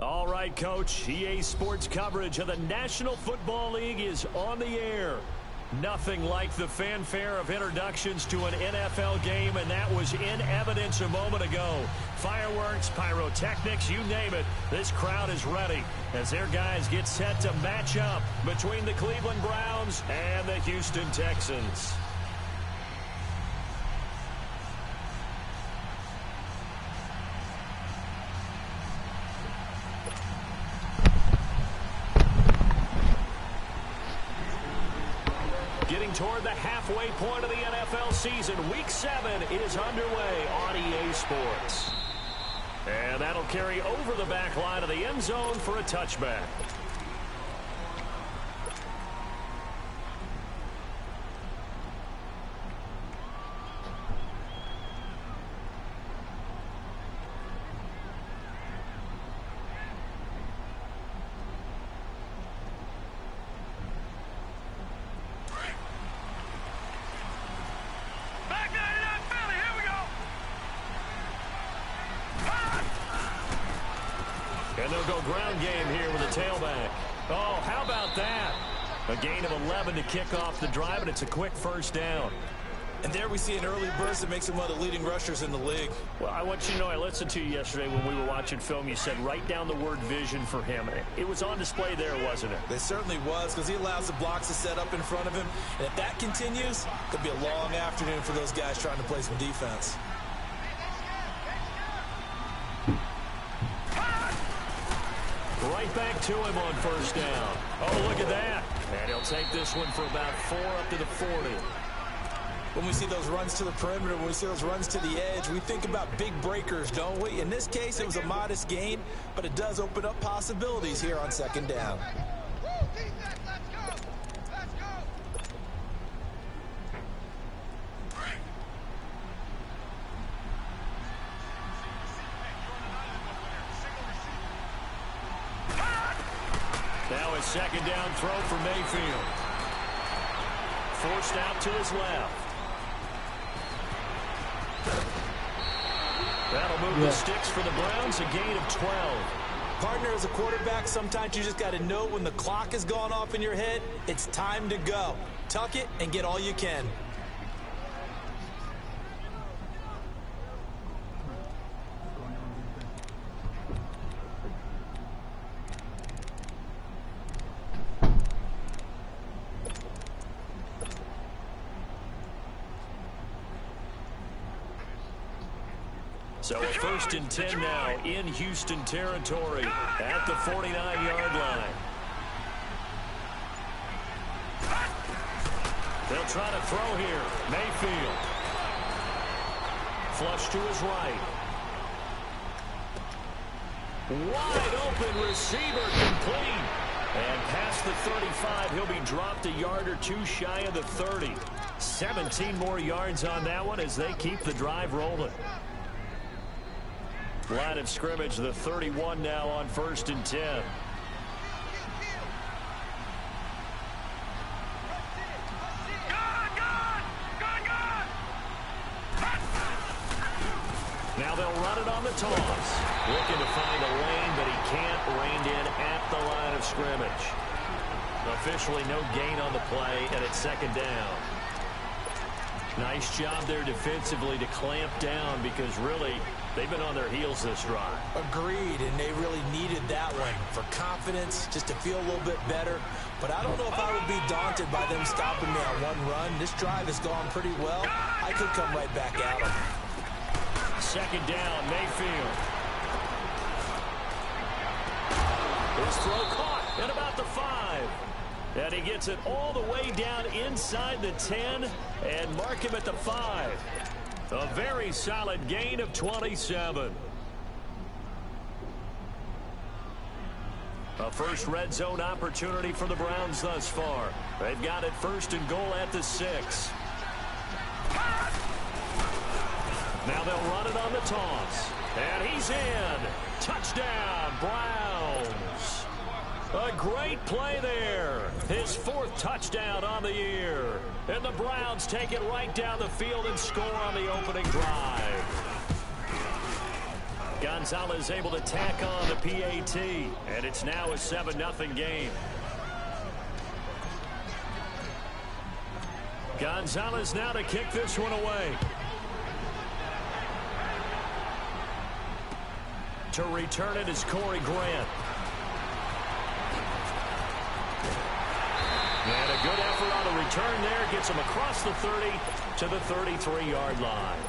All right, Coach. EA Sports coverage of the National Football League is on the air. Nothing like the fanfare of introductions to an NFL game, and that was in evidence a moment ago. Fireworks, pyrotechnics, you name it. This crowd is ready as their guys get set to match up between the Cleveland Browns and the Houston Texans. Getting toward the halfway point of the NFL season, Week 7 is underway on EA Sports. And that'll carry over the back line of the end zone for a touchback. And they'll go ground game here with a tailback. Oh, how about that? A gain of 11 to kick off the drive, and it's a quick first down. And there we see an early burst that makes him one of the leading rushers in the league. Well, I want you to know, I listened to you yesterday when we were watching film. You said write down the word vision for him. It was on display there, wasn't it? It certainly was, because he allows the blocks to set up in front of him. And if that continues, it could be a long afternoon for those guys trying to play some defense. Right back to him on first down. Oh, look at that. And he'll take this one for about 4 up to the 40. When we see those runs to the perimeter, when we see those runs to the edge, we think about big breakers, don't we? In this case, it was a modest gain, but it does open up possibilities here on second down. Now a second down throw for Mayfield. Forced out to his left. That'll move the sticks for the Browns, a gain of 12. Partner, as a quarterback, sometimes you just got to know when the clock has gone off in your head, it's time to go. Tuck it and get all you can. So a 1st and 10 now in Houston territory at the 49-yard line. They'll try to throw here. Mayfield. Flush to his right. Wide open receiver complete. And past the 35, he'll be dropped a yard or two shy of the 30. 17 more yards on that one as they keep the drive rolling. Line of scrimmage, the 31 now on 1st and 10. Now they'll run it on the toss. Looking to find a lane, but he can't. Reined in at the line of scrimmage. Officially no gain on the play, and it's second down. Nice job there defensively to clamp down, because really they've been on their heels this drive. Agreed, and they really needed that one for confidence, just to feel a little bit better. But I don't know if I would be daunted by them stopping me on one run. This drive has gone pretty well. I could come right back at them. Second down, Mayfield. His throw caught at about the 5. And he gets it all the way down inside the 10 and mark him at the 5. A very solid gain of 27. A first red zone opportunity for the Browns thus far. They've got it 1st and goal at the 6. Now they'll run it on the toss. And he's in. Touchdown, Browns. A great play there. His 4th touchdown on the year. And the Browns take it right down the field and score on the opening drive. Gonzalez able to tack on the PAT, and it's now a 7-0 game. Gonzalez now to kick this one away. To return it is Corey Grant. And a good effort on the return there. Gets him across the 30 to the 33-yard line.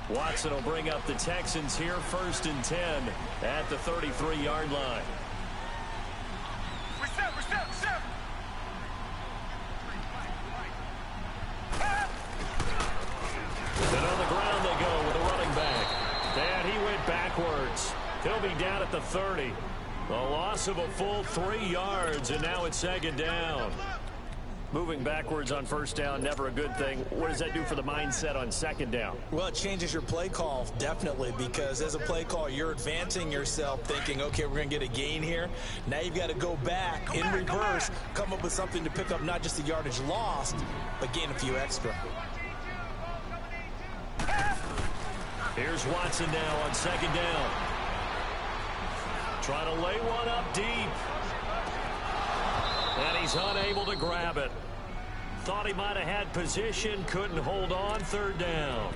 Watson will bring up the Texans here, 1st and 10 at the 33-yard line. And on the ground they go with a running back. And he went backwards. He'll be down at the 30. A loss of a full 3 yards, and now it's 2nd down. Moving backwards on 1st down, never a good thing. What does that do for the mindset on 2nd down? Well, it changes your play call, definitely, because as a play call, you're advancing yourself thinking, okay, we're going to get a gain here. Now you've got to go back in reverse, come up with something to pick up not just the yardage lost, but gain a few extra. Here's Watson now on 2nd down. Trying to lay one up deep. And he's unable to grab it. Thought he might have had position, couldn't hold on, 3rd down.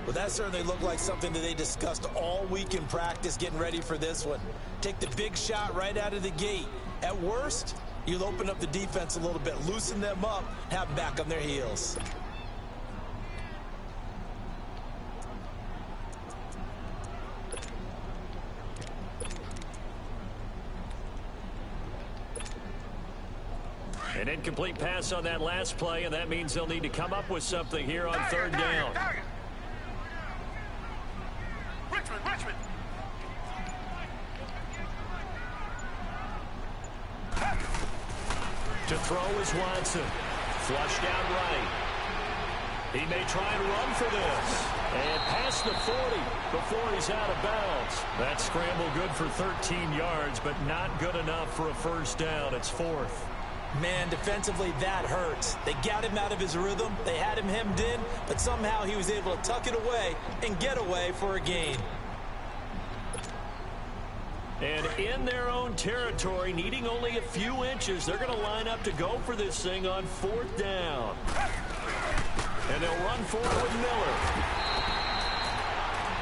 Well, that certainly looked like something that they discussed all week in practice getting ready for this one. Take the big shot right out of the gate. At worst, you'll open up the defense a little bit, loosen them up, have them back on their heels. An incomplete pass on that last play, and that means they'll need to come up with something here on 3rd down. Richmond. To throw is Watson. Flushed out right. He may try and run for this. And past the 40 before he's out of bounds. That scramble good for 13 yards, but not good enough for a 1st down. It's 4th. Man, defensively, that hurts. They got him out of his rhythm. They had him hemmed in, but somehow he was able to tuck it away and get away for a gain. And in their own territory, needing only a few inches, they're going to line up to go for this thing on 4th down. And they'll run for it with Miller.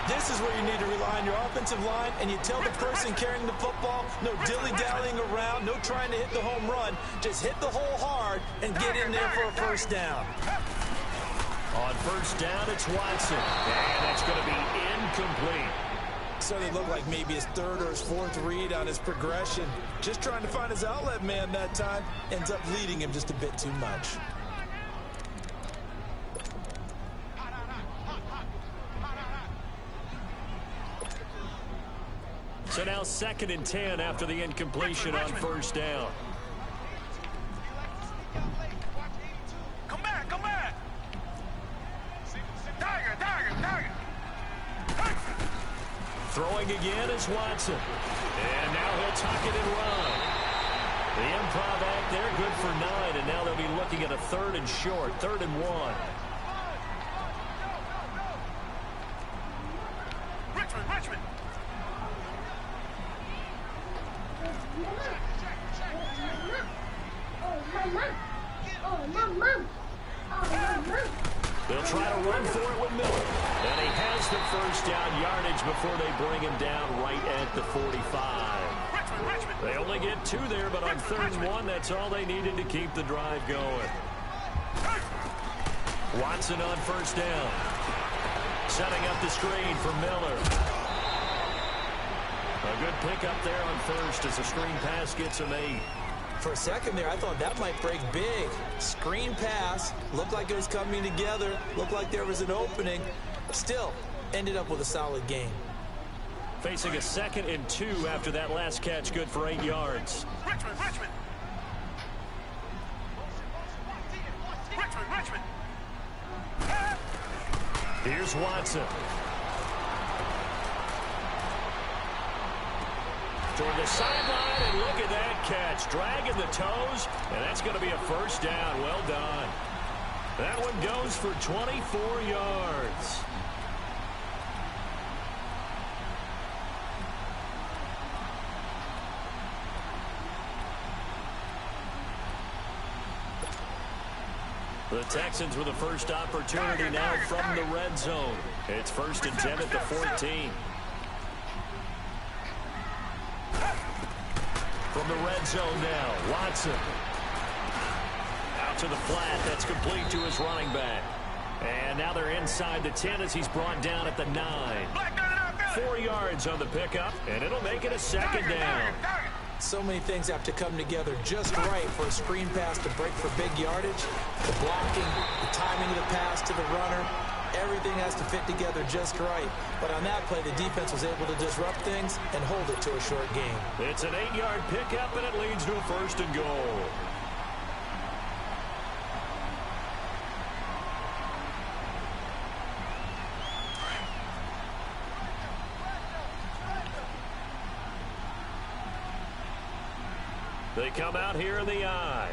This is where you need to rely on your offensive line, and you tell the person carrying the football, no dilly-dallying around, no trying to hit the home run. Just hit the hole hard and get in there for a 1st down. On 1st down, it's Watson. And that's going to be incomplete. So they look like maybe his 3rd or his 4th read on his progression. Just trying to find his outlet man that time. Ends up leading him just a bit too much. So now 2nd and 10 after the incompletion on 1st down. Come back. Tiger. Throwing again is Watson. And now he'll tuck it and run. The improv act there, good for 9. And now they'll be looking at a 3rd and short, 3rd and 1. Richmond. They'll try to run for it with Miller. And he has the 1st down yardage before they bring him down right at the 45. They only get 2 there, but on 3rd and 1, that's all they needed to keep the drive going. Watson on 1st down. Setting up the screen for Miller. A good pickup there on 1st as the screen pass gets him 8. For a second there, I thought that might break big. Screen pass, looked like it was coming together, looked like there was an opening. Still, ended up with a solid game. Facing a 2nd and 2 after that last catch, good for 8 yards. Richmond. Here's Watson. toward the sideline, and look at that catch. Dragging the toes, and that's going to be a first down. Well done. That one goes for 24 yards. The Texans with the first opportunity now from the red zone. It's 1st and 10 at the 14. From the red zone now, Watson. Out to the flat. That's complete to his running back. And now they're inside the 10 as he's brought down at the 9. 4 yards on the pickup, and it'll make it a second down. So many things have to come together just right for a screen pass to break for big yardage. The blocking, the timing of the pass to the runner, everything has to fit together just right. But on that play, the defense was able to disrupt things and hold it to a short game. It's an 8-yard pickup, and it leads to a 1st and goal. They come out here in the eye.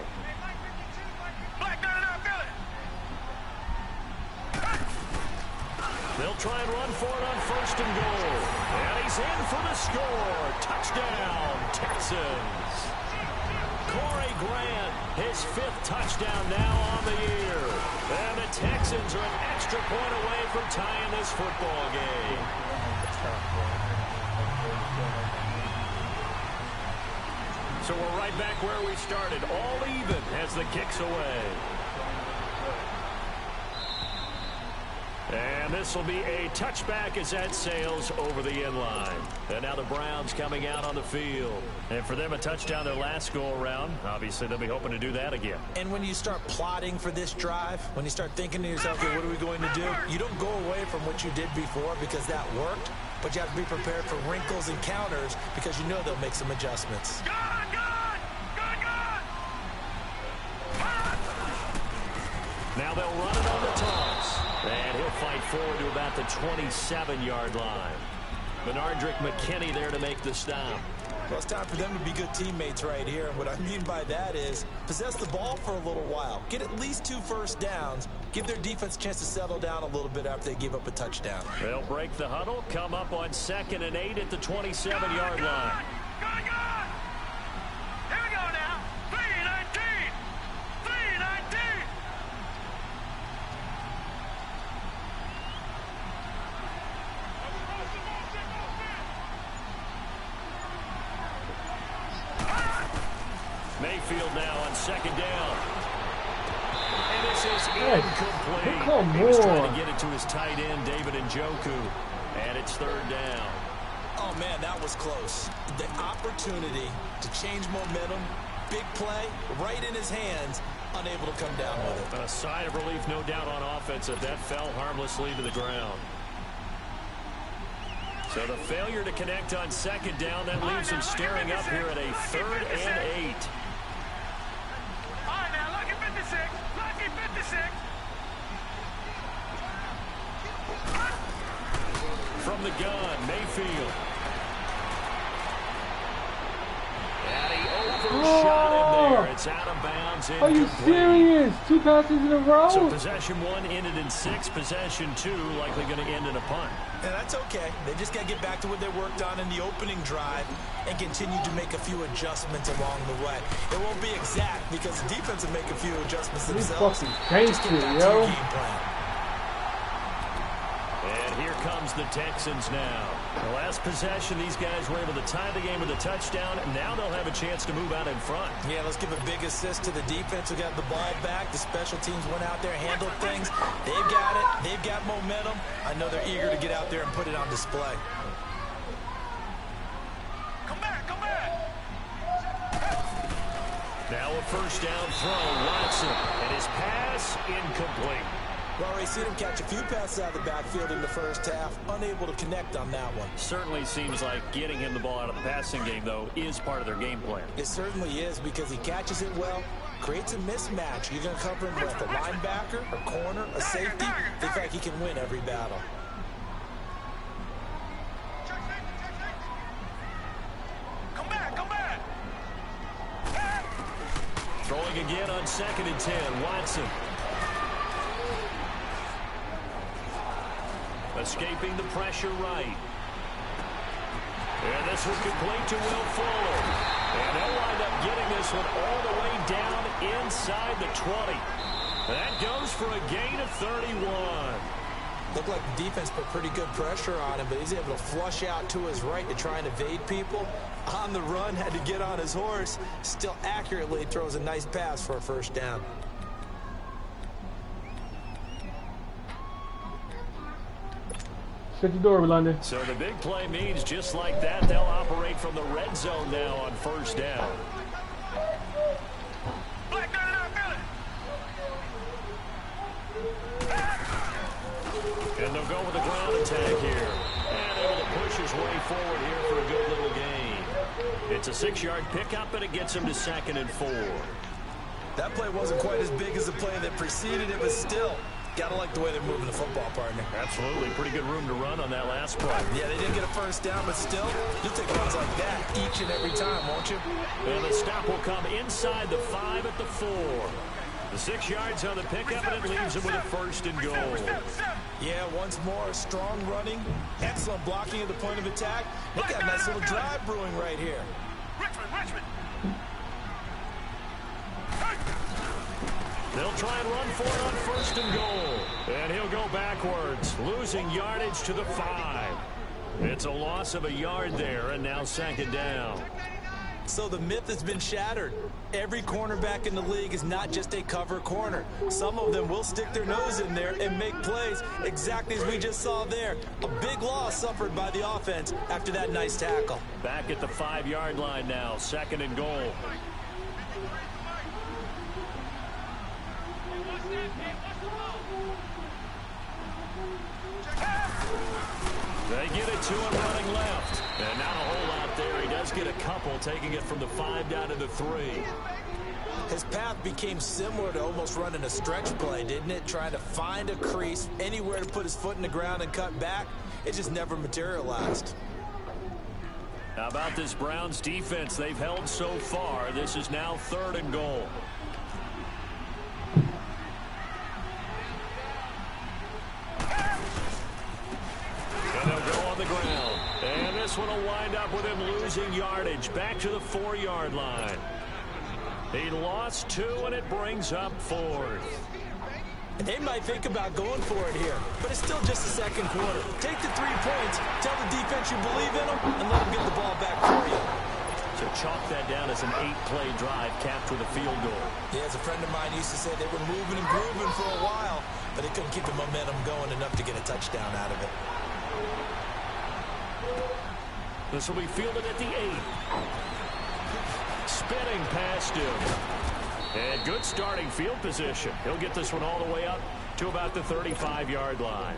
They'll try and run for it on 1st and goal. And he's in for the score. Touchdown, Texans. Corey Grant, his 5th touchdown now on the year. And the Texans are an extra point away from tying this football game. So we're right back where we started, all even as the kick's away. And this will be a touchback as that sails over the end line. And now the Browns coming out on the field. And for them, a touchdown their last go-around. Obviously, they'll be hoping to do that again. And when you start plotting for this drive, when you start thinking to yourself, okay, what are we going to do? You don't go away from what you did before because that worked. But you have to be prepared for wrinkles and counters because you know they'll make some adjustments. Now they'll run it on the toss. And he'll fight forward to about the 27-yard line. Benardrick McKinney there to make the stop. Well, it's time for them to be good teammates right here. And what I mean by that is possess the ball for a little while. Get at least 2 first downs. Give their defense a chance to settle down a little bit after they give up a touchdown. They'll break the huddle, come up on 2nd and 8 at the 27-yard line. Here we go now. 3-19. 3-19. Mayfield now on 2nd down. And this is incomplete. He was trying to get it to his tight end, David Njoku. And it's 3rd down. Oh, man, that was close. The opportunity to change momentum, big play, right in his hands, unable to come down with it. A sigh of relief, no doubt, on offense that fell harmlessly to the ground. So the failure to connect on 2nd down, that leaves him staring up here at a 3rd and 8. All right, now, lucky 56. Lucky 56. From the gun, Mayfield. And he overshot him there. It's out of bounds. Are you serious? 2 passes in a row? So possession 1 ended in 6. Possession 2 likely going to end in a punt. And that's okay. They just got to get back to what they worked on in the opening drive and continue to make a few adjustments along the way. It won't be exact because the defense will make a few adjustments themselves. Just get back to your game plan. And here comes the Texans now. The last possession, these guys were able to tie the game with a touchdown, and now they'll have a chance to move out in front. Yeah, let's give a big assist to the defense who got the ball back. The special teams went out there, handled things. They've got it. They've got momentum. I know they're eager to get out there and put it on display. Come back, come back. Now a 1st down throw, Watson, and his pass incomplete. Well, already seen him catch a few passes out of the backfield in the first half, unable to connect on that one. Certainly seems like getting him the ball out of the passing game, though, is part of their game plan. It certainly is because he catches it well, creates a mismatch. You're going to cover him with a linebacker, a corner, a safety. They feel like he can win every battle. Come Throwing again on 2nd and 10. Watson. Escaping the pressure right. And this was complete to Will Fuller. And they'll wind up getting this one all the way down inside the 20. That goes for a gain of 31. Looked like the defense put pretty good pressure on him, but he's able to flush out to his right to try and evade people. On the run, had to get on his horse. Still accurately throws a nice pass for a first down. Shut the door, London. So the big play means just like that, they'll operate from the red zone now on first down. And they'll go with the ground attack here. And able to push his way forward here for a good little gain. It's a 6-yard pickup, and it gets him to 2nd and 4. That play wasn't quite as big as the play that preceded it, but still, gotta like the way they're moving the football, partner. Absolutely. Pretty good room to run on that last play. Yeah, they didn't get a first down, but still, you'll take runs like that each and every time, won't you? And the stop will come inside the 5 at the 4. The 6 yards on the pickup, and it leaves him with a 1st and goal. Yeah, once more, strong running, excellent blocking at the point of attack. They got a nice little drive brewing right here. Richmond. They'll try and run for it on 1st and goal. And he'll go backwards, losing yardage to the 5. It's a loss of a yard there, and now 2nd down. So the myth has been shattered. Every cornerback in the league is not just a cover corner. Some of them will stick their nose in there and make plays, exactly as we just saw there. A big loss suffered by the offense after that nice tackle. Back at the 5-yard line now, 2nd and goal. They get it to him running left. And not a whole lot there. He does get a couple, taking it from the 5 down to the 3. His path became similar to almost running a stretch play, didn't it? Trying to find a crease, anywhere to put his foot in the ground and cut back. It just never materialized. How about this Browns defense they've held so far? This is now 3rd and goal. And they'll go on the ground. And this one will wind up with him losing yardage back to the 4-yard line. He lost 2, and it brings up 4th. They might think about going for it here, but it's still just the 2nd quarter. Take the 3 points, tell the defense you believe in them, and let them get the ball back for you. So chalk that down as an 8-play drive capped with a field goal. Yeah, as a friend of mine used to say, they were moving and grooving for a while, but they couldn't keep the momentum going enough to get a touchdown out of it. This will be fielded at the 8. Spinning past him. And good starting field position. He'll get this one all the way up to about the 35-yard line.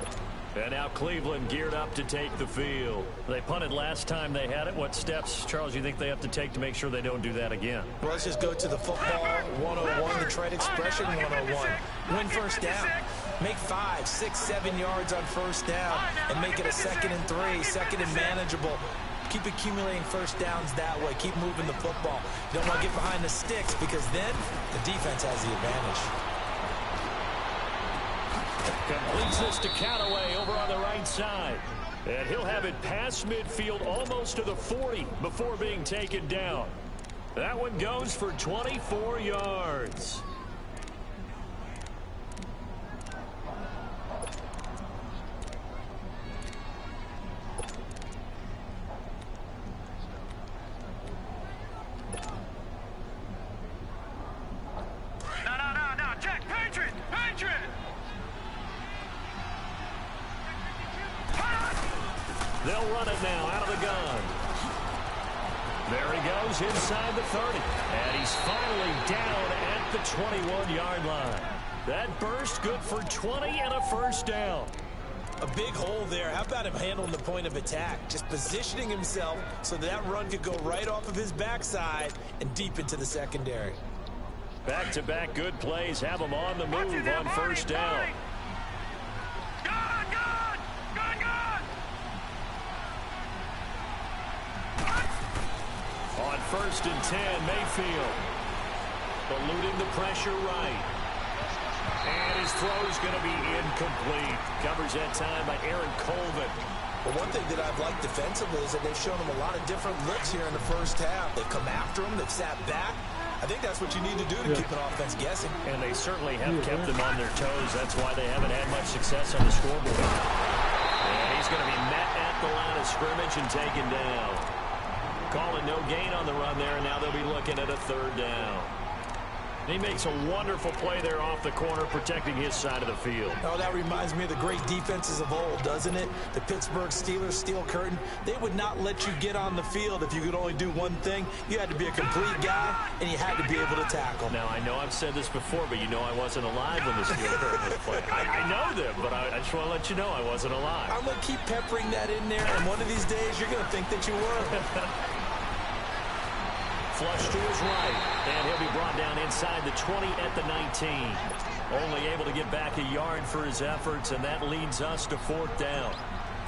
And now Cleveland geared up to take the field. They punted last time they had it. What steps, Charles, you think they have to take to make sure they don't do that again? Well, let's just go to the football 101, the trade expression 101. Win first down. Make 5, 6, 7 yards on first down and make it a 2nd and 3, 2nd and manageable. Keep accumulating first downs that way. Keep moving the football. You don't want to get behind the sticks because then the defense has the advantage. Completes this to Callaway over on the right side. And he'll have it past midfield almost to the 40 before being taken down. That one goes for 24 yards. No, Jack, Patriot! They'll run it now out of the gun. There he goes inside the 30. And he's finally down at the 21-yard line. That burst good for 20 and a first down. A big hole there. How about him handling the point of attack? Just positioning himself so that run could go right off of his backside and deep into the secondary. Back-to-back good plays have him on the move on first down. On 1st and 10, Mayfield. eluding the pressure right. And his throw's going to be incomplete. Covers that time by Aaron Colvin. Well, one thing that I've liked defensively is that they've shown him a lot of different looks here in the first half. They've come after him. They've sat back. I think that's what you need to do to keep an offense guessing. And they certainly have kept them on their toes. That's why they haven't had much success on the scoreboard. And he's going to be met at the line of scrimmage and taken down. Calling no gain on the run there, and now they'll be looking at a third down. He makes a wonderful play there off the corner, protecting his side of the field. Oh, that reminds me of the great defenses of old, doesn't it? The Pittsburgh Steelers, Steel Curtain. They would not let you get on the field if you could only do one thing. You had to be a complete guy, and you had to be able to tackle. Now, I know I've said this before, but you know I wasn't alive when the Steel Curtain was playing. I know them, but I just want to let you know I wasn't alive. I'm going to keep peppering that in there, and one of these days you're going to think that you were. Flush to his right, and he'll be brought down inside the 20 at the 19. Only able to get back a yard for his efforts, and that leads us to fourth down.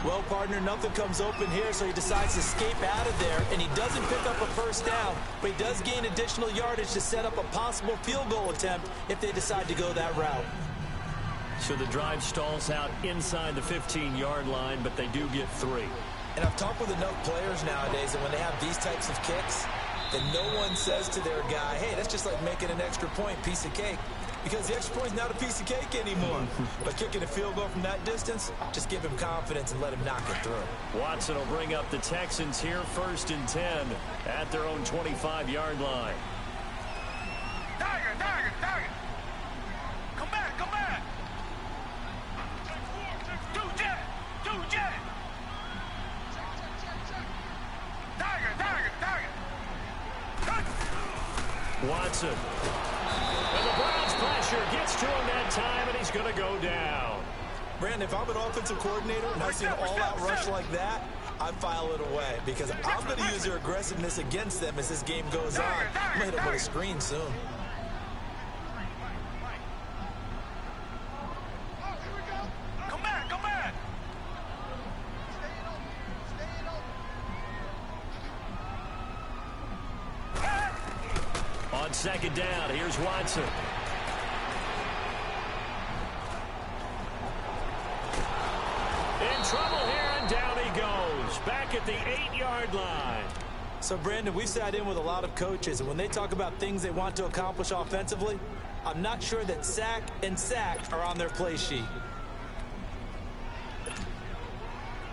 Well, partner, nothing comes open here, so he decides to escape out of there, and he doesn't pick up a first down, but he does gain additional yardage to set up a possible field goal attempt if they decide to go that route. So the drive stalls out inside the 15-yard line, but they do get 3. And I've talked with enough players nowadays, and when they have these types of kicks, then no one says to their guy, hey, that's just like making an extra point, piece of cake. Because the extra point's not a piece of cake anymore. But kicking a field goal from that distance, just give him confidence and let him knock it through. Watson will bring up the Texans here, 1st and 10 at their own 25-yard line. Tiger. Come back. Do jet. Tiger. Watson. And the Browns pressure gets to him that time, and he's going to go down. Brandon, if I'm an offensive coordinator and I see an all-out rush like that, I file it away because I'm going to use their aggressiveness against them as this game goes on. I'm going to hit them with a screen soon. Come back. On 2nd down, here's Watson. In trouble here, and down he goes. Back at the 8-yard line. So, Brandon, we've sat in with a lot of coaches, and when they talk about things they want to accomplish offensively, I'm not sure that sack and sack are on their play sheet.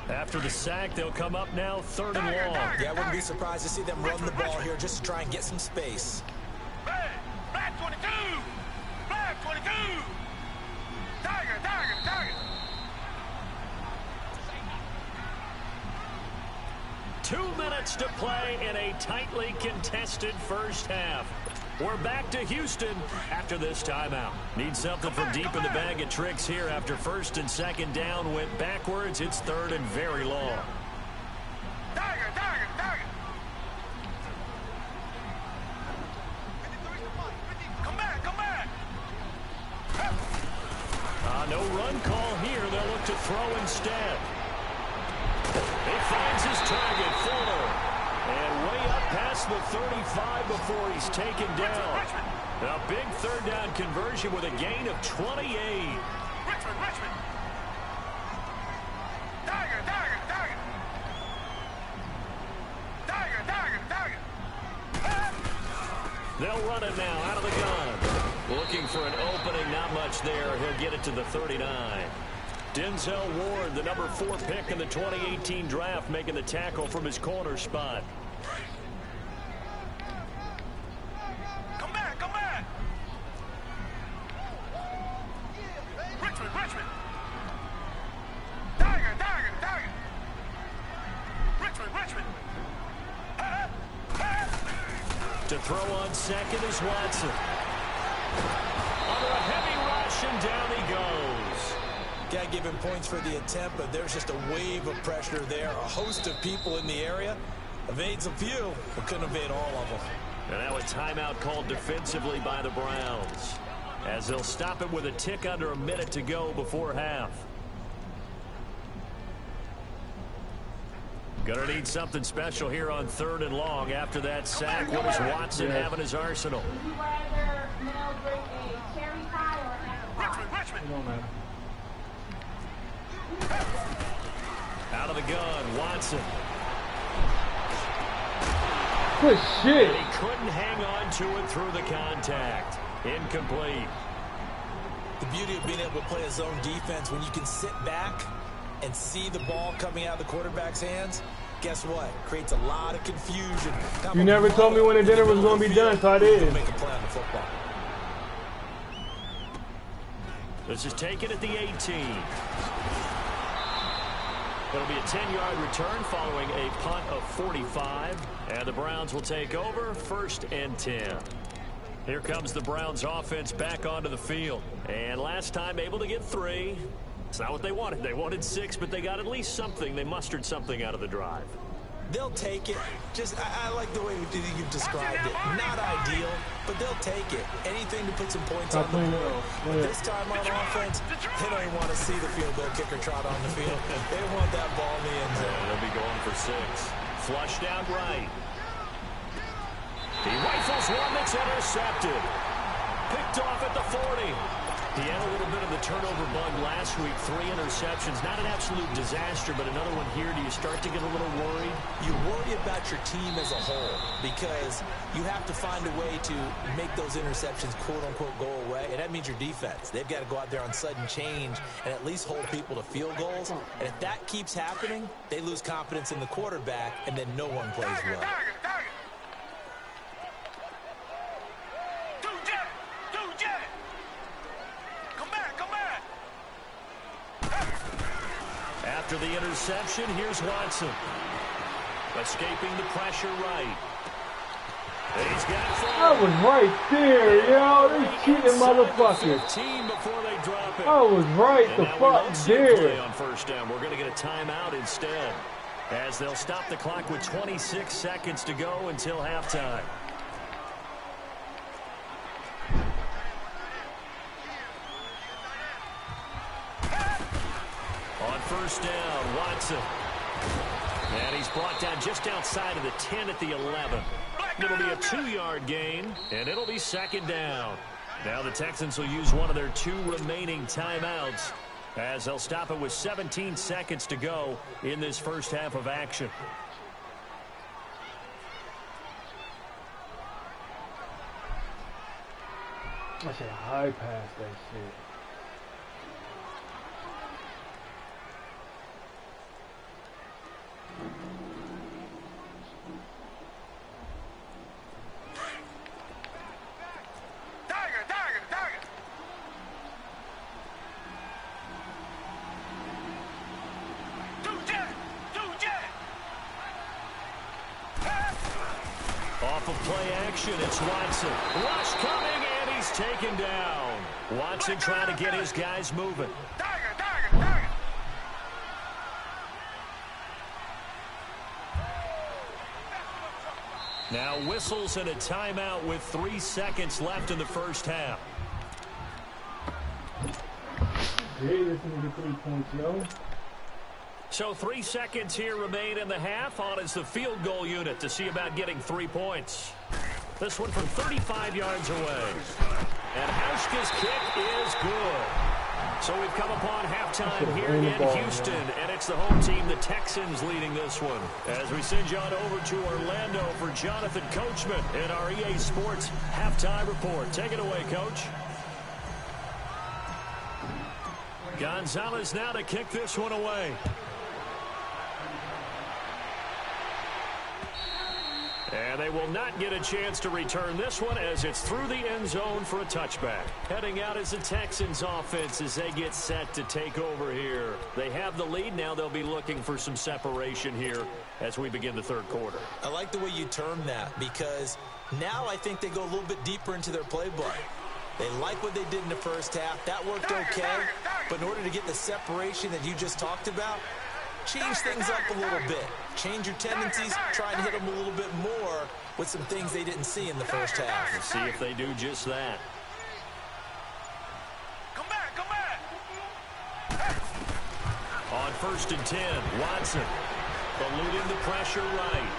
After the sack, they'll come up now 3rd and long. Yeah, I wouldn't be surprised to see them run the ball here just to try and get some space. Black 22. Tiger. 2 minutes to play in a tightly contested first half. We're back to Houston after this timeout. Need something from deep in the bag of tricks here after 1st and 2nd down went backwards. It's 3rd and very long. Tiger. Come back. No run call here. They'll look to throw instead. He finds his target, Fuller. And way up past the 35 before he's taken down. A big 3rd down conversion with a gain of 28. Richmond. Tiger. They'll run it now out of the gun. Looking for an opening, not much there. He'll get it to the 39. Denzel Ward, the number 4 pick in the 2018 draft, making the tackle from his corner spot. Come back. Richmond. Tiger. Richmond. To throw on 2nd is Watson. Under a heavy rush, and down he goes. Can't give him points for the attempt, but there's just a wave of pressure there. A host of people in the area. Evades a few, but couldn't evade all of them. And that was timeout called defensively by the Browns, as they'll stop it with a tick under a minute to go before half. Gonna need something special here on 3rd and long after that sack. What does Watson have in his arsenal? of the gun. Watson. Good shit. And he couldn't hang on to it through the contact. Incomplete. The beauty of being able to play a zone defense, when you can sit back and see the ball coming out of the quarterback's hands, guess what? Creates a lot of confusion. You never told me when the dinner was going to be done, so I did. Make a play on the football. This is taken at the 18. It'll be a 10-yard return following a punt of 45. And the Browns will take over 1st and 10. Here comes the Browns offense back onto the field. And last time able to get 3. It's not what they wanted. They wanted 6, but they got at least something. They mustered something out of the drive. They'll take it. I like the way you've described it. Not ideal, but they'll take it. Anything to put some points on the board. This time on offense, they don't even want to see the field goal kicker trot on the field. They want that ball in the end zone. They'll be going for 6. Flushed out right. He rifles one that's intercepted. Picked off at the 40. He had a little bit of the turnover bug last week. 3 interceptions. Not an absolute disaster, but another one here. Do you start to get a little worried? You worry about your team as a whole because you have to find a way to make those interceptions, quote-unquote, go away. And that means your defense. They've got to go out there on sudden change and at least hold people to field goals. And if that keeps happening, they lose confidence in the quarterback, and then no one plays well. After the interception, here's Watson. Escaping the pressure right. He's got it. I was right there, yo. They cheating motherfuckers. 15 before they drop it. I was right the fuck there. On 1st down. We're going to get a timeout instead, as they'll stop the clock with 26 seconds to go until halftime. On 1st down, Watson. And he's brought down just outside of the 10 at the 11. It'll be a 2-yard gain, and it'll be 2nd down. Now the Texans will use one of their 2 remaining timeouts, as they'll stop it with 17 seconds to go in this first half of action. I should high pass that shit. Off of play action, it's Watson. Rush coming, and he's taken down. Watson trying to get his guys moving. Now whistles and a timeout with 3 seconds left in the first half. Hey, this is the 3 points, yo. So 3 seconds here remain in the half. On is the field goal unit to see about getting 3 points. This one from 35 yards away. And Hauschka's kick is good. So we've come upon halftime here in Houston, and it's the home team, the Texans, leading this one. As we send you on over to Orlando for Jonathan Coachman in our EA Sports halftime report. Take it away, Coach. Gonzalez now to kick this one away. And they will not get a chance to return this one as it's through the end zone for a touchback. Heading out is the Texans offense as they get set to take over here. They have the lead. Now they'll be looking for some separation here as we begin the third quarter. I like the way you term that because now I think they go a little bit deeper into their playbook. They like what they did in the first half. That worked okay. But in order to get the separation that you just talked about, change things up a little bit. Change your tendencies. Try and hit them a little bit more with some things they didn't see in the first half. We'll see if they do just that. Come back, come back. On 1st and 10, Watson eluding the pressure right.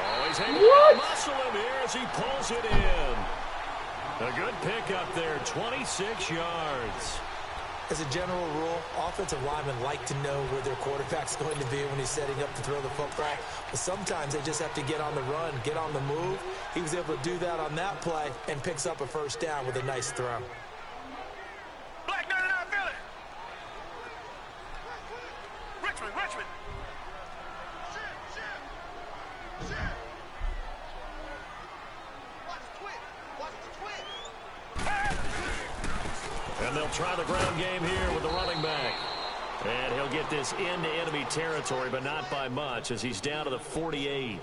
Oh, he's able to muscle him here as he pulls it in. A good pickup there, 26 yards. As a general rule, offensive linemen like to know where their quarterback's going to be when he's setting up to throw the football. But sometimes they just have to get on the run, get on the move. He was able to do that on that play and picks up a first down with a nice throw. Black 99 Philly. Richmond. And they'll try the ground game here with the running back. And he'll get this into enemy territory, but not by much, as he's down to the 48.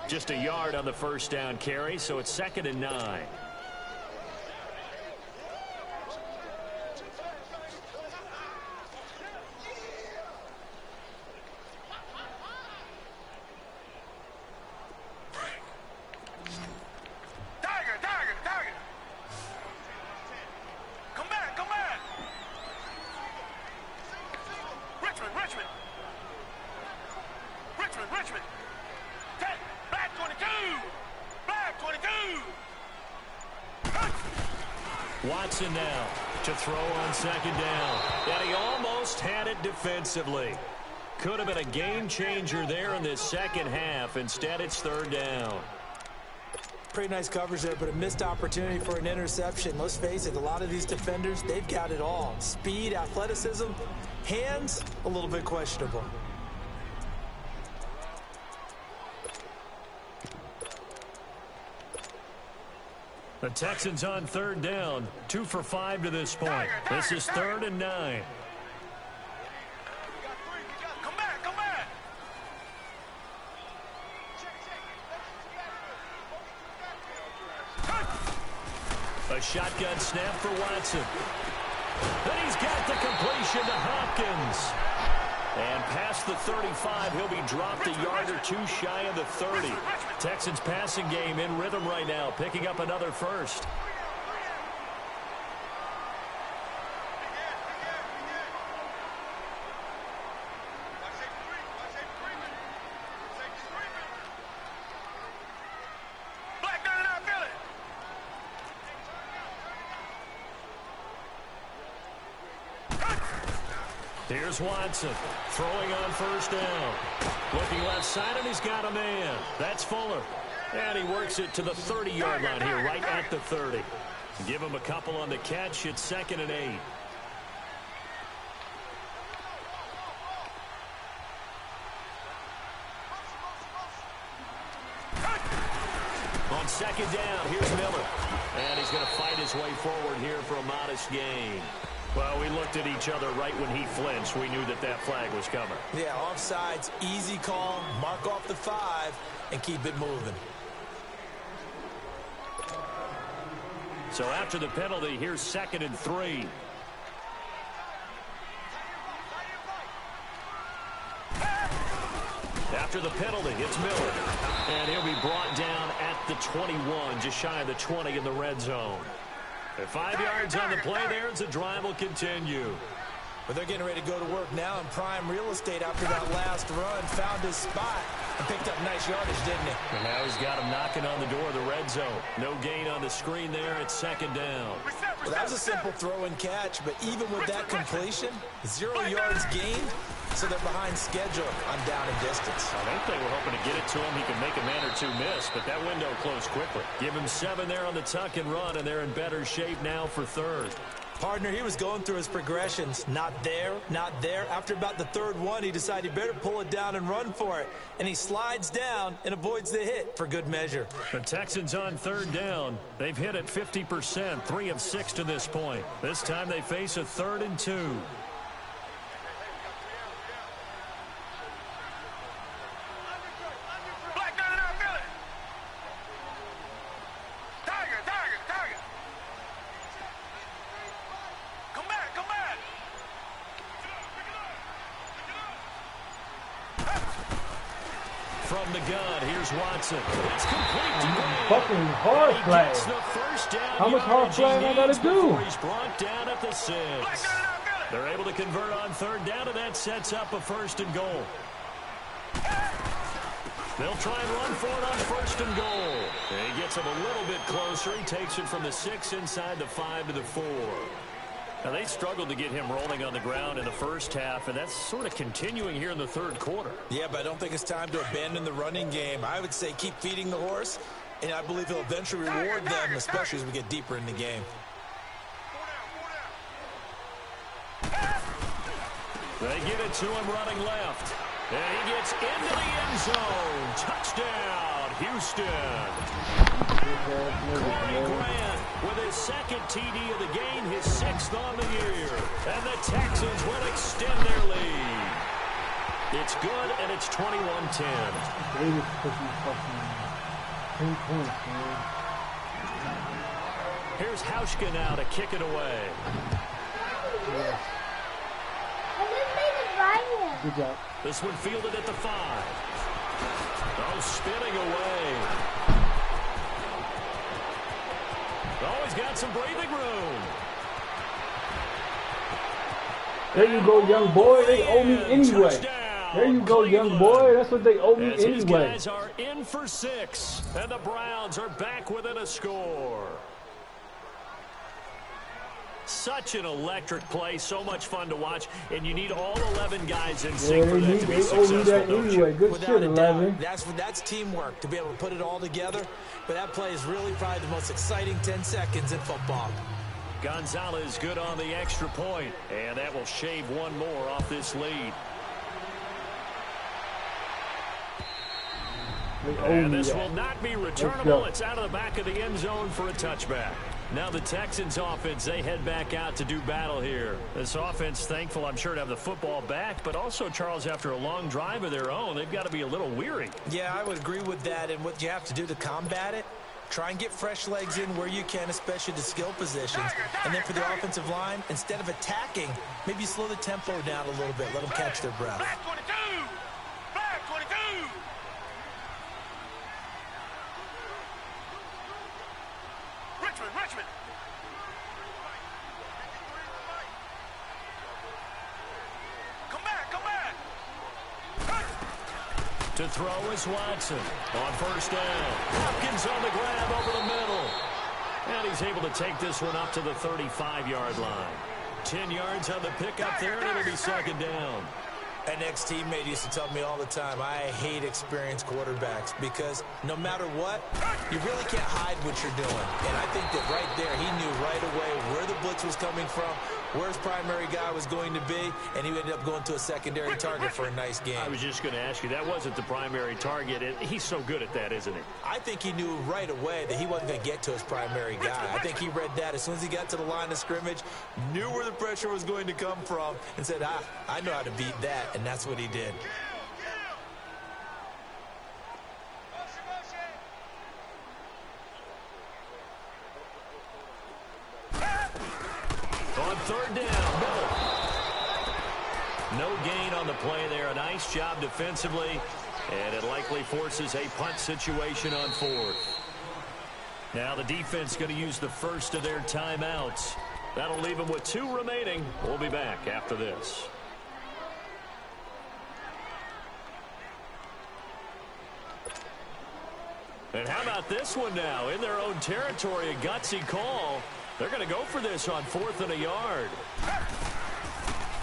Just a yard on the first down carry, so it's 2nd and 9. Tiger. Come back. Richmond. Black 22. Watson now to throw on 2nd down. And he almost had it defensively. Could have been a game changer there in this second half. Instead, it's 3rd down. Pretty nice coverage there, but a missed opportunity for an interception. Let's face it, a lot of these defenders, they've got it all. Speed, athleticism, hands, a little bit questionable. The Texans on 3rd down. 2 for 5 to this point. This is 3rd and 9. Come back. A shotgun snap for Watson. And he's got the completion to Hopkins. And past the 35, he'll be dropped a yard or 2 shy of the 30. Texans passing game in rhythm right now, picking up another first. Black 99 Philly. Here's Watson throwing on 1st down. Looking left side, and he's got a man. That's Fuller. And he works it to the 30-yard line here, right at the 30. Give him a couple on the catch. It's 2nd and 8. On 2nd down, here's Miller. And he's going to fight his way forward here for a modest gain. Well, we looked at each other right when he flinched. We knew that flag was coming. Yeah, offsides, easy call, mark off the 5, and keep it moving. So after the penalty, here's 2nd and 3. After the penalty, it's Miller. And he'll be brought down at the 21, just shy of the 20 in the red zone. 5 yards on the play there as the drive will continue. But they're getting ready to go to work now in prime real estate after that last run. Found his spot and picked up nice yardage, didn't he? And now he's got him knocking on the door of the red zone. No gain on the screen there. It's 2nd down. Well, that was a simple throw and catch, but even with that completion, 0 yards gained, so they're behind schedule on down and distance. I think they were hoping to get it to him. He could make a man or 2 miss, but that window closed quickly. Give him 7 there on the tuck and run, and they're in better shape now for 3rd. Partner, he was going through his progressions. Not there, not there. After about the 3rd one, he decided he better pull it down and run for it. And he slides down and avoids the hit for good measure. The Texans on 3rd down. They've hit it 50%, 3 of 6 to this point. This time they face a 3rd and 2. From the gun, here's Watson. It's complete to Gray. Fucking hard flag. How much hard flag I gotta do? He's brought down at the 6. They're able to convert on 3rd down, and that sets up a 1st and goal. They'll try and run for it on 1st and goal. And he gets him a little bit closer. He takes it from the 6 inside the 5 to the 4. Now, they struggled to get him rolling on the ground in the first half, and that's sort of continuing here in the third quarter. Yeah, but I don't think it's time to abandon the running game. I would say keep feeding the horse, and I believe he'll eventually reward them, especially as we get deeper in the game. They give it to him running left. And he gets into the end zone. Touchdown, Houston. Corey Grant with his second TD of the game, his 6th on the year. And the Texans will extend their lead. It's good, and it's 21-10. Davis pushing fucking 10 points, man. Here's Hauschka now to kick it away. Yes. Good job. This one fielded at the 5. Oh, spinning away. Oh, he's got some breathing room. There you go, young boy. They owe me anyway. Touchdown, There you go, young boy. That's what they owe me as his anyway. guys are in for 6, and the Browns are back within a score. Such an electric play, so much fun to watch, and you need all 11 guys in sync for that to be successful. That anyway. Good shit, 11. That's teamwork to be able to put it all together. But that play is really probably the most exciting 10 seconds in football. Gonzalez good on the extra point, and that will shave one more off this lead. And this will not be returnable. It's out of the back of the end zone for a touchback. Now the Texans offense, they head back out to do battle here. This offense, thankful, I'm sure, to have the football back, but also, Charles, after a long drive of their own, they've got to be a little weary. Yeah, I would agree with that, and what you have to do to combat it, try and get fresh legs in where you can, especially the skill positions. And then for the offensive line, instead of attacking, maybe slow the tempo down a little bit, let them catch their breath. Flag 22! Flag 22! Richmond! Come back! To throw is Watson on first down. Hopkins on the grab over the middle. And he's able to take this one up to the 35-yard line. 10 yards on the pickup there, and it'll be second down. An ex-teammate used to tell me all the time, I hate experienced quarterbacks because no matter what, you really can't hide what you're doing. And I think that right there, he knew right away where the blitz was coming from, where his primary guy was going to be, and he ended up going to a secondary target for a nice game. I was just going to ask you, that wasn't the primary target. He's so good at that, isn't he? I think he knew right away that he wasn't going to get to his primary guy. I think he read that as soon as he got to the line of scrimmage, knew where the pressure was going to come from, and said, I know how to beat that, and that's what he did. On third down, no gain on the play there. A nice job defensively, and it likely forces a punt situation on fourth. Now the defense going to use the first of their timeouts. That'll leave them with 2 remaining. We'll be back after this. And how about this one now? In their own territory, a gutsy call. They're going to go for this on 4th and a yard.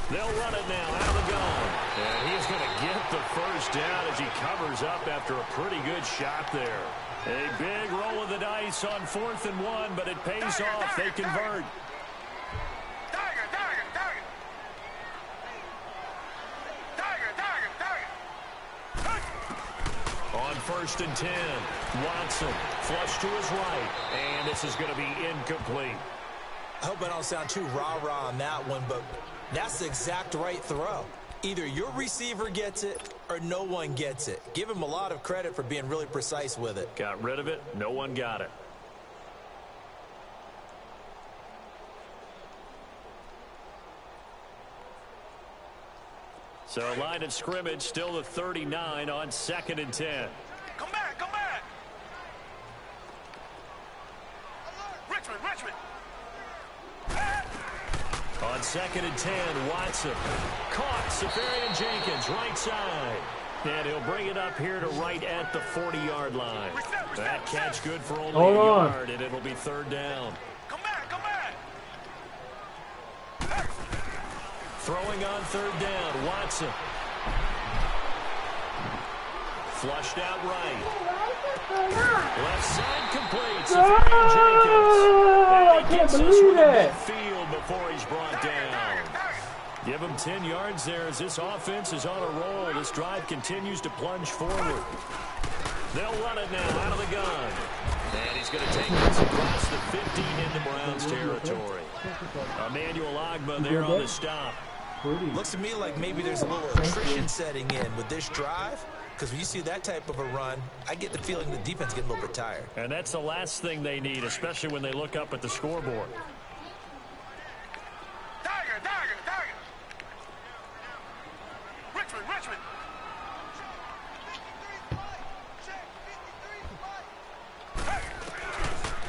They'll run it now out of the gun. And he's going to get the first down as he covers up after a pretty good shot there. A big roll of the dice on 4th and 1, but it pays off. They convert. On 1st and 10, Watson flush to his right, and this is going to be incomplete. I hope I don't sound too rah-rah on that one, but that's the exact right throw. Either your receiver gets it or no one gets it. Give him a lot of credit for being really precise with it. Got rid of it. No one got it. So line of scrimmage still the 39 on 2nd and 10. Come back! Richmond! On 2nd and 10, Watson caught. Safarian Jenkins right side. And he'll bring it up here to right at the 40-yard line. That catch good for only a yard, and it'll be 3rd down. Come back! Throwing on third down, Watson. Flushed out right. Left side complete. Safarian Jenkins. And he gets us with a midfield before he's brought down. Give him 10 yards there as this offense is on a roll. This drive continues to plunge forward. They'll run it now out of the gun. And he's going to take this across the 50 into Browns territory. Emmanuel Ogbah there on the stop. Looks to me like maybe there's a little attrition setting in with this drive. Because when you see that type of a run, I get the feeling the defense getting a little bit tired. And that's the last thing they need, especially when they look up at the scoreboard. Richmond.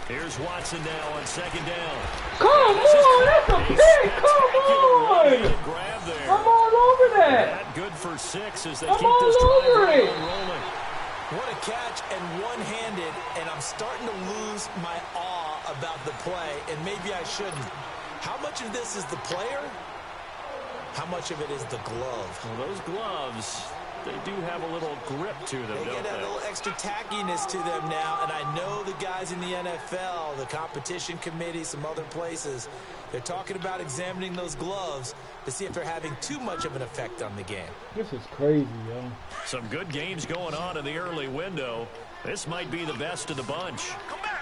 Here's Watson now on second down. Come on, that's a pick. Come on. Grab there. I'm all over that. Good for 6 as they I'm keep all this drive over it. rolling. What a catch and one-handed, and I'm starting to lose my awe about the play, and maybe I shouldn't. How much of this is the player? How much of it is the glove? Well, those gloves, they do have a little grip to them, They don't get a they? little extra tackiness to them now, and I know the guys in the NFL, the competition committee, some other places, they're talking about examining those gloves to see if they're having too much of an effect on the game. This is crazy, yo. Some good games going on in the early window. This might be the best of the bunch. Come back.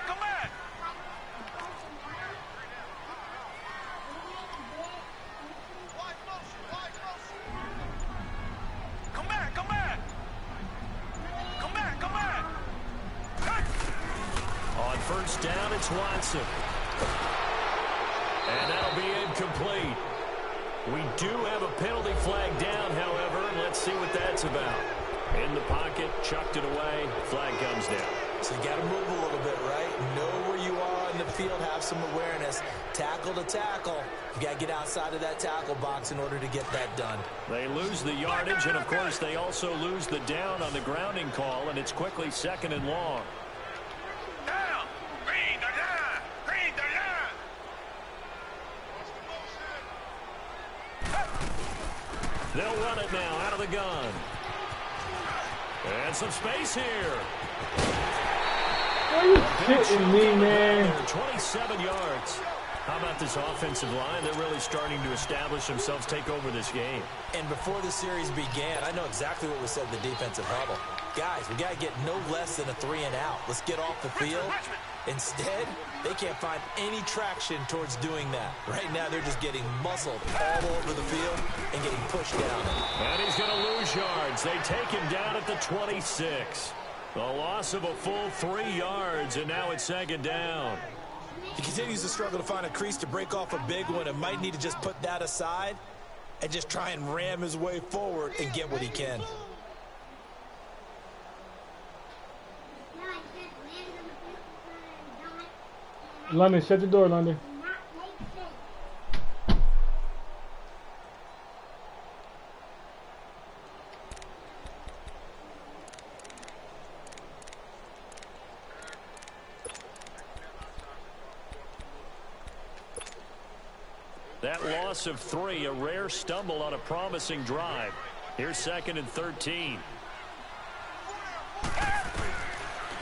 On first down, it's Watson. And that'll be incomplete. We do have a penalty flag down, however, and let's see what that's about. In the pocket, chucked it away, flag comes down. So you got to move a little bit, right? Know where you are in the field, have some awareness. Tackle to tackle. You got to get outside of that tackle box in order to get that done. They lose the yardage, and of course they also lose the down on the grounding call, and it's quickly second and long. Down. Green the line. They'll run it now out of the gun. And some space here. Are you kidding me, man? 27 yards. How about this offensive line? They're really starting to establish themselves, take over this game. And before the series began, I know exactly what we said in the defensive huddle. Guys, we got to get no less than a 3-and-out. Let's get off the field. Instead, they can't find any traction towards doing that. Right now, they're just getting muscled all over the field and getting pushed down. And he's going to lose yards. They take him down at the 26. The loss of a full 3 yards, and now it's second down. He continues to struggle to find a crease to break off a big one and might need to just put that aside and just try and ram his way forward and get what he can. London, shut the door, London. That loss of 3, a rare stumble on a promising drive. Here's second and 13.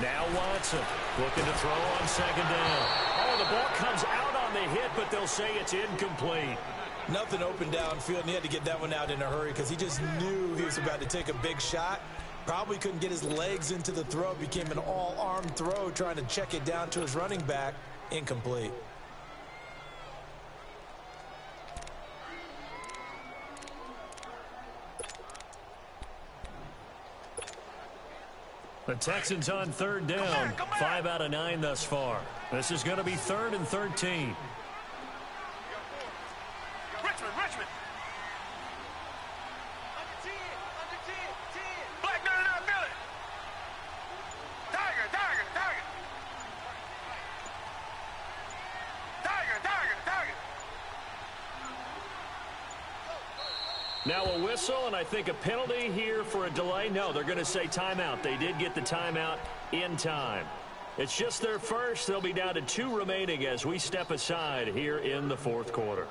Now Watson looking to throw on second down. Oh, the ball comes out on the hit, but they'll say it's incomplete. Nothing open downfield, and he had to get that one out in a hurry because he just knew he was about to take a big shot. Probably couldn't get his legs into the throw. Became an all-arm throw trying to check it down to his running back. Incomplete. The Texans on third down. 5 out of 9 thus far. This is going to be 3rd and 13. Richmond. Black 99 Billy. Tiger. Now a whistle, and I think a penalty here for a delay. No, they're going to say timeout. They did get the timeout in time. It's just their first. They'll be down to 2 remaining as we step aside here in the 4th quarter.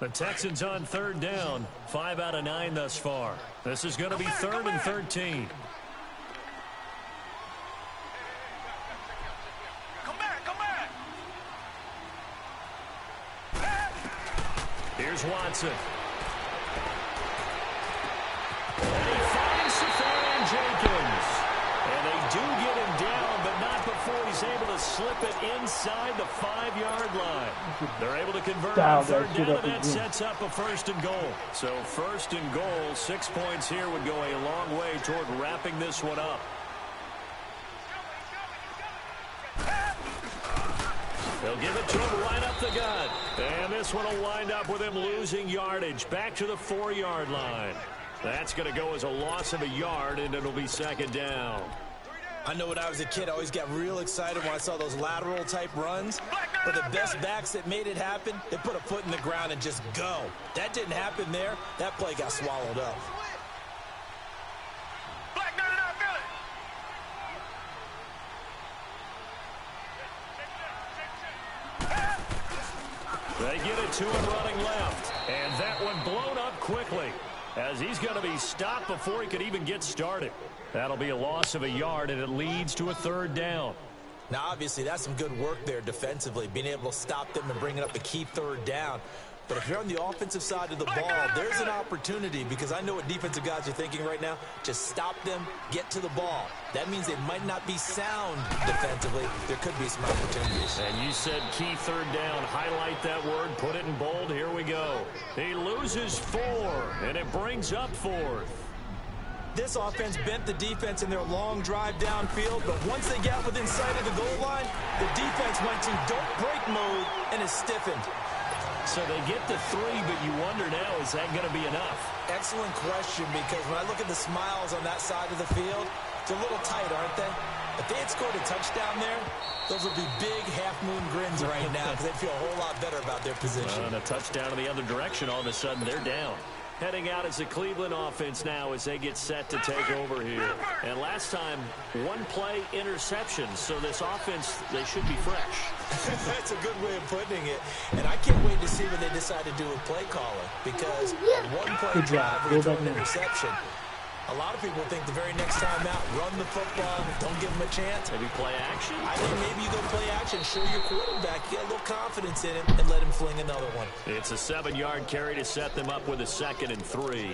The Texans on third down. 5 out of 9 thus far. This is going to be third and 13. Come back, come back. Here's Watson. And he finds Safarian Jenkins. And they do get him down, but not before he's able to slip it inside the 5-yard line. They're able to convert on third down, and that sets up a first and goal. So first and goal, 6 points here would go a long way toward wrapping this one up. They'll give it to him right up the gut. And this one will wind up with him losing yardage back to the 4-yard line. That's going to go as a loss of a yard, and it'll be second down. I know when I was a kid, I always got real excited when I saw those lateral-type runs. But the best backs that made it happen, they put a foot in the ground and just go. That didn't happen there. That play got swallowed up. Black 99, fill it. They get it to him running left. And that one blown up quickly, as he's going to be stopped before he could even get started. That'll be a loss of a yard, and it leads to a third down. Now, obviously, that's some good work there defensively, being able to stop them and bringing up a key third down. But if you're on the offensive side of the ball, there's an opportunity, because I know what defensive guys are thinking right now. Just stop them, get to the ball. That means they might not be sound defensively. There could be some opportunities. And you said key third down. Highlight that word. Put it in bold. Here we go. He loses 4, and it brings up 4th. This offense bent the defense in their long drive downfield, but once they got within sight of the goal line, the defense went to don't break mode and is stiffened. So they get to 3, but you wonder now, is that going to be enough? Excellent question, because when I look at the smiles on that side of the field, it's a little tight, aren't they? If they had scored a touchdown there, those would be big half-moon grins right now, because they feel a whole lot better about their position. And a touchdown in the other direction, all of a sudden they're down. Heading out as the Cleveland offense now as they get set to take over here. And last time, 1-play interception. So this offense, they should be fresh. That's a good way of putting it. And I can't wait to see what they decide to do with play calling. Because a 1-play drive with an interception, a lot of people think the very next time out, run the football, don't give them a chance. Maybe play action? I think maybe you go play action, show your quarterback, get a little confidence in him, and let him fling another one. It's a 7-yard carry to set them up with a 2nd and 3.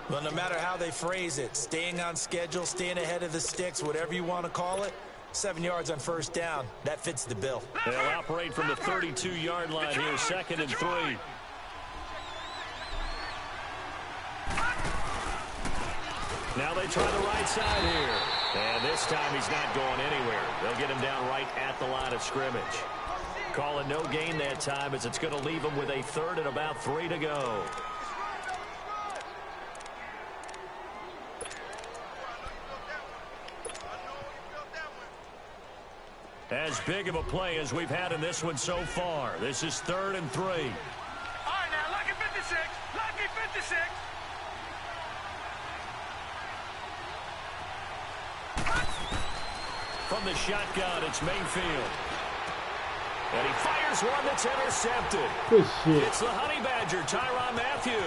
Well, no matter how they phrase it, staying on schedule, staying ahead of the sticks, whatever you want to call it, 7 yards on first down, that fits the bill. They'll operate from the 32-yard line here, 2nd and 3. Now they try the right side here. And this time he's not going anywhere. They'll get him down right at the line of scrimmage. Calling no gain that time, as it's going to leave him with a 3rd and about 3 to go. As big of a play as we've had in this one so far. This is 3rd and 3. All right, now, lucky 56. Lucky 56. From the shotgun, it's Mayfield. And he fires one that's intercepted. Good shit. It's the Honey Badger, Tyrann Mathieu.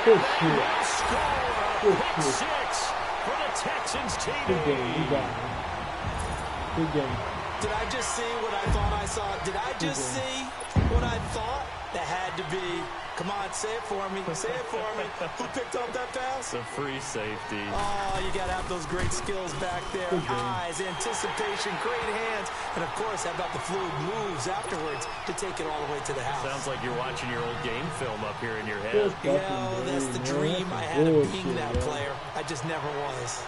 Good And they shit. will score a Good pick shit. 6 for the Texans Good game. You TD. got it. Good game. Did I just see what I thought I saw? Did I just see what I thought? That had to be. Come on, say it for me. Say it for me. Who picked up that pass? The free safety. Oh, you got to have those great skills back there. Good game. Eyes, anticipation, great hands. And, of course, how about the fluid moves afterwards to take it all the way to the house? Sounds like you're watching your old game film up here in your Good head. Yeah, fucking that's the game, dream man. I That's had of bullshit, being that man. player. I just never was.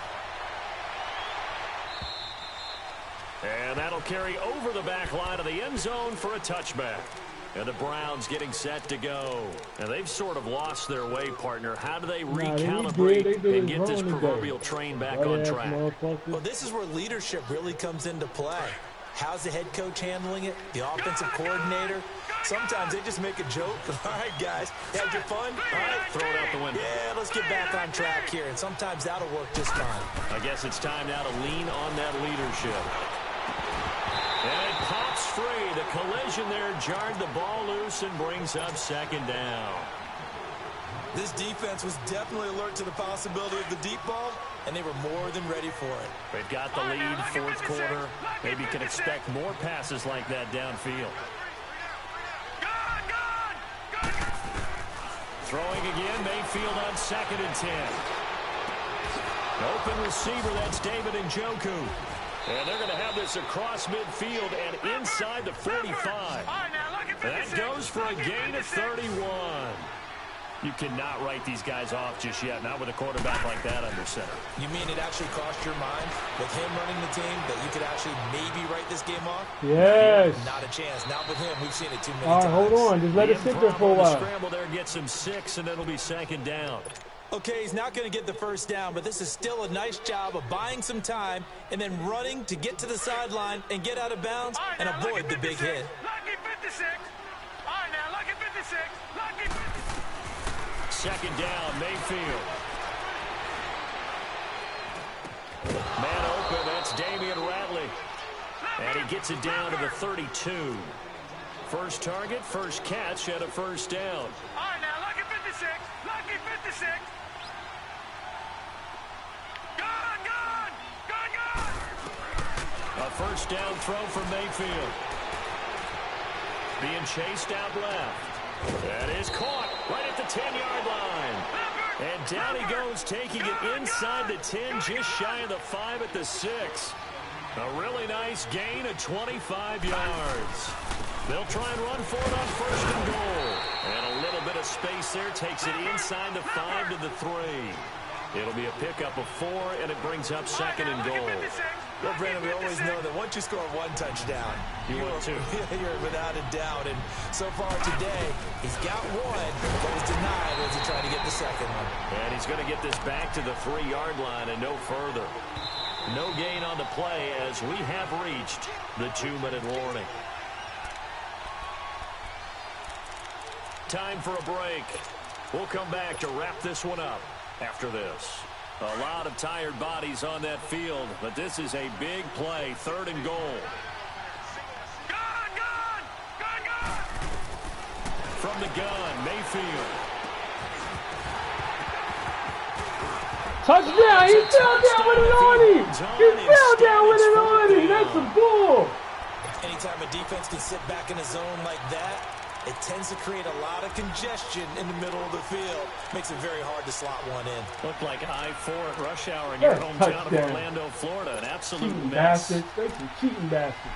And that'll carry over the back line of the end zone for a touchback. And the Browns getting set to go. And they've sort of lost their way, partner. How do they recalibrate and get this proverbial train back on track? Well, this is where leadership really comes into play. How's the head coach handling it? The offensive coordinator? Sometimes they just make a joke. All right, guys, had your fun? All right, Throw it out the window. yeah, let's get back on track here. And sometimes that'll work just fine. I guess it's time now to lean on that leadership. And it pops 3. The collision there jarred the ball loose and brings up second down. This defense was definitely alert to the possibility of the deep ball, and they were more than ready for it. They've got the lead, fourth quarter. Maybe can expect more passes like that downfield. Throwing again, Mayfield on 2nd and 10. Open receiver, that's David Njoku. And they're going to have this across midfield and inside the 45. That goes for a gain of 31. You cannot write these guys off just yet, not with a quarterback like that under center. You mean it actually crossed your mind with him running the team that you could actually maybe write this game off? Yes. Not a chance. Not with him. We've seen it too many times. times. Hold on. Just let it sit there for a while. Scramble there gets him 6, and it'll be second down. Okay, he's not going to get the first down, but this is still a nice job of buying some time and then running to get to the sideline and get out of bounds and avoid the big hit. Lucky 56. All right, now, lucky 56. Lucky 56. Second down, Mayfield. Man open, that's Damian Ratley. And he gets it down to the 32. First target, first catch at a first down. All right, now, lucky 56. Lucky 56. A first down throw from Mayfield. Being chased out left. That is caught right at the 10-yard line. And down he goes, taking it inside the 10, just shy of the 5 at the 6. A really nice gain of 25 yards. They'll try and run for it on 1st and goal. And a little bit of space there takes it inside the 5 to the 3. It'll be a pickup of 4, and it brings up 2nd and goal. Well, Brandon, we always know that once you score one touchdown, you're without a doubt. And so far today, he's got one, but was denied as he tried to get the second one. And he's going to get this back to the 3-yard line and no further. No gain on the play as we have reached the 2-minute warning. Time for a break. We'll come back to wrap this one up after this. A lot of tired bodies on that field, but this is a big play, 3rd and goal. From the gun, Mayfield. Touchdown! He fell down with it on him! He fell down with it on him! That's a bull! Anytime a defense can sit back in a zone like that, it tends to create a lot of congestion in the middle of the field. Makes it very hard to slot one in. Looked like I-4 at rush hour in your hometown of Orlando, Florida. An absolute cheating mess. Bastards. They some cheating bastards.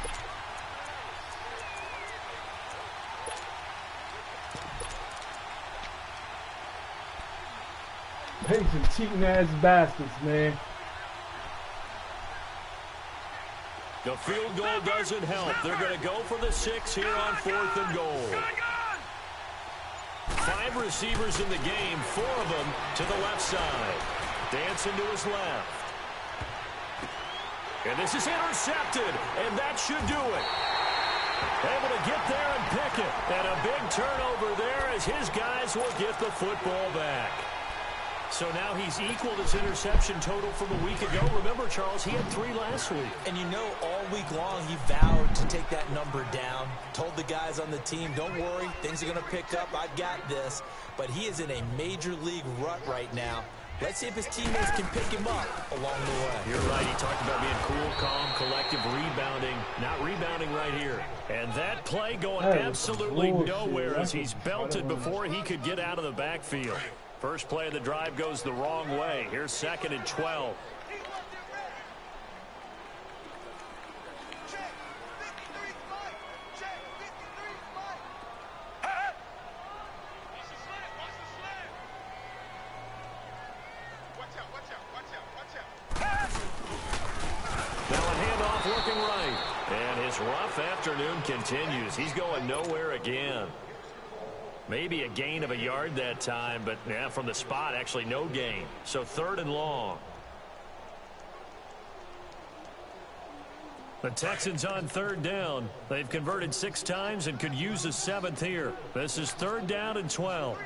They some cheating ass bastards, man. The field goal doesn't help. They're going to go for the 6 here on 4th and goal. 5 receivers in the game, 4 of them to the left side. Dancing to his left. And this is intercepted, and that should do it. Able to get there and pick it. And a big turnover there as his guys will get the football back. So now he's equaled his interception total from a week ago. Remember, Charles, he had 3 last week. And you know, all week long, he vowed to take that number down. Told the guys on the team, don't worry, things are going to pick up. I've got this. But he is in a major league rut right now. Let's see if his teammates can pick him up along the way. You're right. He talked about being cool, calm, collective, rebounding. Not rebounding right here. And that play going absolutely nowhere as he's belted before he could get out of the backfield. First play of the drive goes the wrong way. Here's 2nd and 12. Now a handoff looking right. And his rough afternoon continues. He's going nowhere again. Maybe a gain of a yard that time, but yeah, from the spot, actually no gain. So 3rd and long. The Texans on 3rd down. They've converted 6 times and could use a 7th here. This is 3rd down and 12.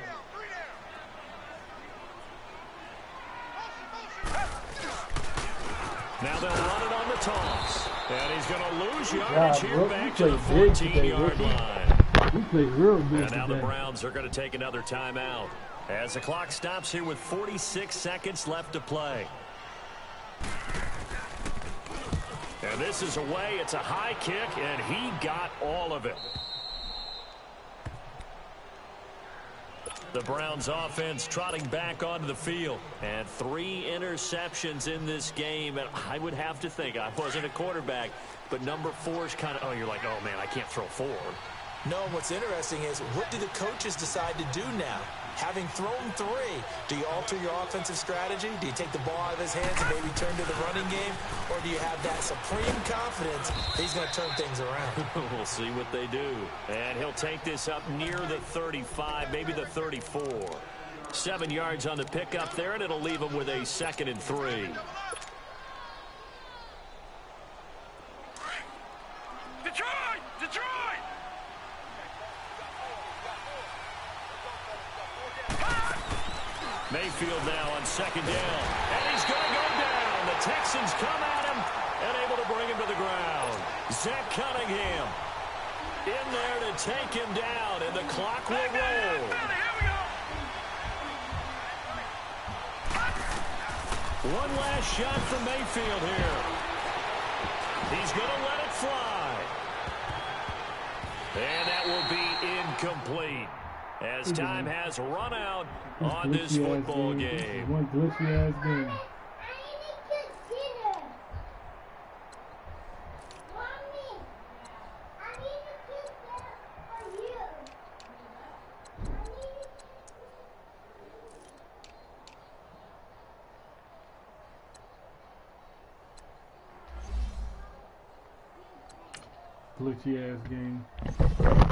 Now they'll run it on the toss. And he's going to lose yardage here Rook, back we to the played big today, 14-yard Rookie. line. We played real good And now today. the Browns are going to take another timeout as the clock stops here with 46 seconds left to play. And this is away. It's a high kick, and he got all of it. The Browns offense trotting back onto the field. And 3 interceptions in this game. And I would have to think, I wasn't a quarterback, but number 4 is kind of, oh, you're like, oh, man, I can't throw 4. No, what's interesting is, what do the coaches decide to do now? Having thrown 3, do you alter your offensive strategy? Do you take the ball out of his hands and maybe turn to the running game? Or do you have that supreme confidence he's going to turn things around? We'll see what they do. And he'll take this up near the 35, maybe the 34. 7 yards on the pickup there, and it'll leave him with a 2nd and 3. Detroit! Detroit! Mayfield now on 2nd down. And he's going to go down. The Texans come at him and able to bring him to the ground. Zach Cunningham in there to take him down, and the clock will roll. One last shot for Mayfield here. He's going to let it fly. And that will be incomplete, as time has run out on this football game. One glitchy-ass game. Glitchy-ass game.